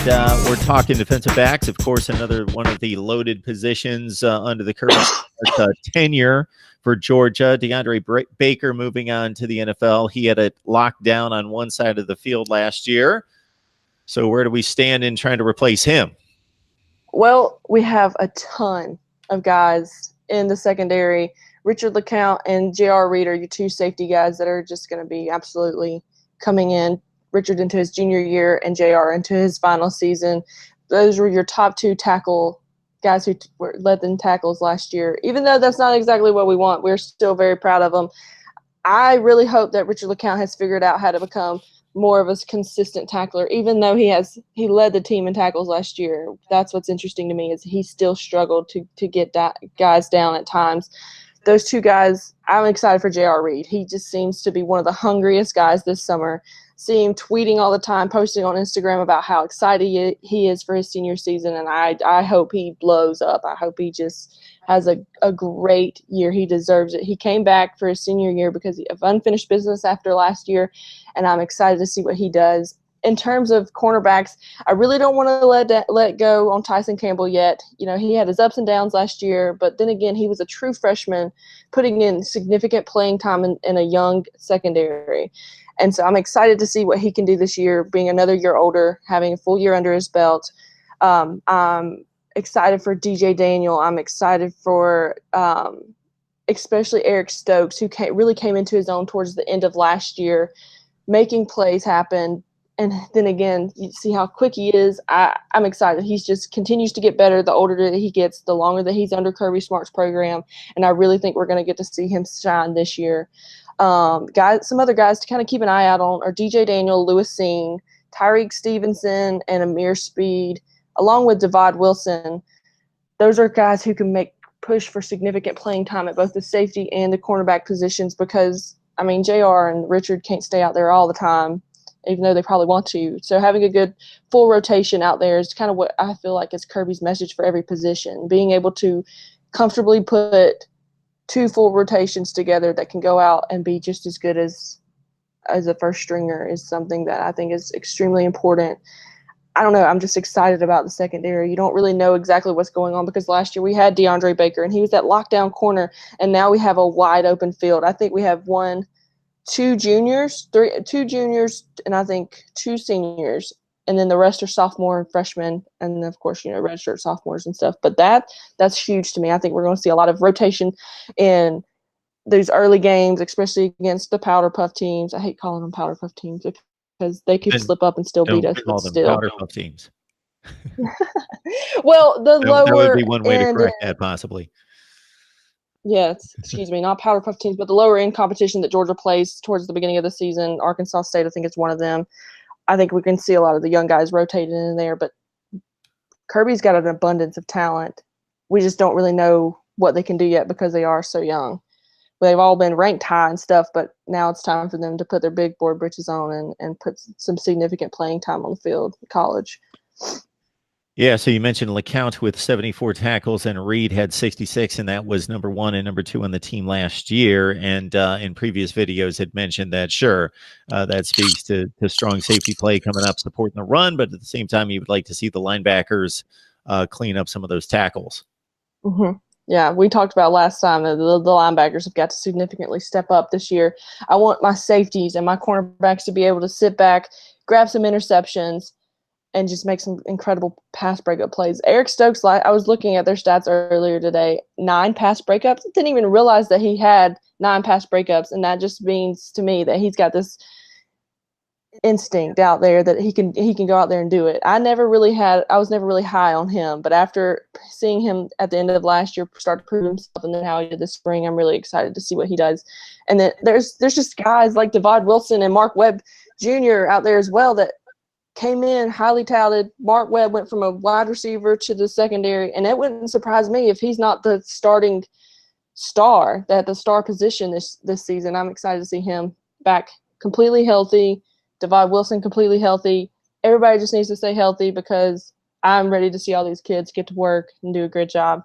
we're talking defensive backs. Of course, another one of the loaded positions under the Kirby tenure for Georgia. DeAndre Baker moving on to the NFL. He had it locked down on one side of the field last year. So where do we stand in trying to replace him? Well, we have a ton of guys in the secondary. Richard LeCount and J.R. Reed are your two safety guys that are just going to be absolutely coming in. Richard into his junior year and J.R. into his final season. Those were your top two tackle guys who led in tackles last year. Even though that's not exactly what we want, we're still very proud of them. I really hope that Richard LeCount has figured out how to become more of a consistent tackler, even though he led the team in tackles last year. That's what's interesting to me is he still struggled to get guys down at times. Those two guys, I'm excited for J.R. Reed. He just seems to be one of the hungriest guys this summer. See him tweeting all the time, posting on Instagram about how excited he is for his senior season, and I hope he blows up. I hope he just has a great year. He deserves it. He came back for his senior year because of unfinished business after last year, and I'm excited to see what he does. In terms of cornerbacks, I really don't want to let go on Tyson Campbell yet. You know, he had his ups and downs last year, but then again, he was a true freshman putting in significant playing time in a young secondary. And so I'm excited to see what he can do this year, being another year older, having a full year under his belt. I'm excited for DJ Daniel. I'm excited for especially Eric Stokes, who really came into his own towards the end of last year, making plays happen. And then again, you see how quick he is. I'm excited. He just continues to get better the older that he gets, the longer that he's under Kirby Smart's program. And I really think we're going to get to see him shine this year. Some other guys to kind of keep an eye out on are DJ Daniel, Lewis Singh, Tyreek Stevenson, and Amir Speed, along with Devad Wilson. Those are guys who can push for significant playing time at both the safety and the cornerback positions because, I mean, JR and Richard can't stay out there all the time, even though they probably want to. So having a good full rotation out there is kind of what I feel like is Kirby's message for every position, being able to comfortably put two full rotations together that can go out and be just as good as a first stringer is something that I think is extremely important. I don't know. I'm just excited about the secondary. You don't really know exactly what's going on because last year we had DeAndre Baker and he was that lockdown corner, and now we have a wide open field. I think we have two juniors, and I think two seniors, and then the rest are sophomore and freshmen, and of course, you know, redshirt sophomores and stuff. But that's huge to me. I think we're going to see a lot of rotation in these early games, especially against the powder puff teams. I hate calling them powder puff teams because they could slip up and still beat us. Call them powder puff teams. Well, the lower that would be one way to correct that, possibly. Yes, excuse me, not powder puff teams, but the lower end competition that Georgia plays towards the beginning of the season. Arkansas State, I think, is one of them. I think we can see a lot of the young guys rotating in there, but Kirby's got an abundance of talent. We just don't really know what they can do yet because they are so young. They've all been ranked high and stuff, but now it's time for them to put their big boy britches on and put some significant playing time on the field in college. Yeah, so you mentioned LeCount with 74 tackles, and Reed had 66, and that was number 1 and number 2 on the team last year. And in previous videos had mentioned that, sure, that speaks to strong safety play coming up, supporting the run, but at the same time, you would like to see the linebackers clean up some of those tackles. Mm-hmm. Yeah, we talked about last time that the linebackers have got to significantly step up this year. I want my safeties and my cornerbacks to be able to sit back, grab some interceptions, and just make some incredible pass breakup plays. Eric Stokes, I was looking at their stats earlier today, 9 pass breakups. I didn't even realize that he had 9 pass breakups, and that just means to me that he's got this instinct out there that he can go out there and do it. I was never really high on him, but after seeing him at the end of last year start to prove himself and then how he did this spring, I'm really excited to see what he does. And then there's just guys like Devad Wilson and Mark Webb Jr. out there as well that came in highly touted. Mark Webb went from a wide receiver to the secondary, and it wouldn't surprise me if he's not the starting star, at the star position this season. I'm excited to see him back completely healthy. Devad Wilson completely healthy. Everybody just needs to stay healthy because I'm ready to see all these kids get to work and do a great job.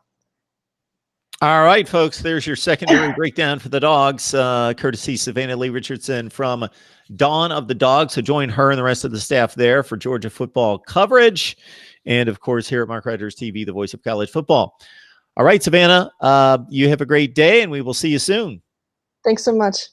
All right, folks, there's your secondary breakdown for the Dogs, courtesy Savannah Lee Richardson from Dawn of the Dogs. So join her and the rest of the staff there for Georgia football coverage. And, of course, here at Mark Rogers TV, the voice of college football. All right, Savannah, you have a great day, and we will see you soon. Thanks so much.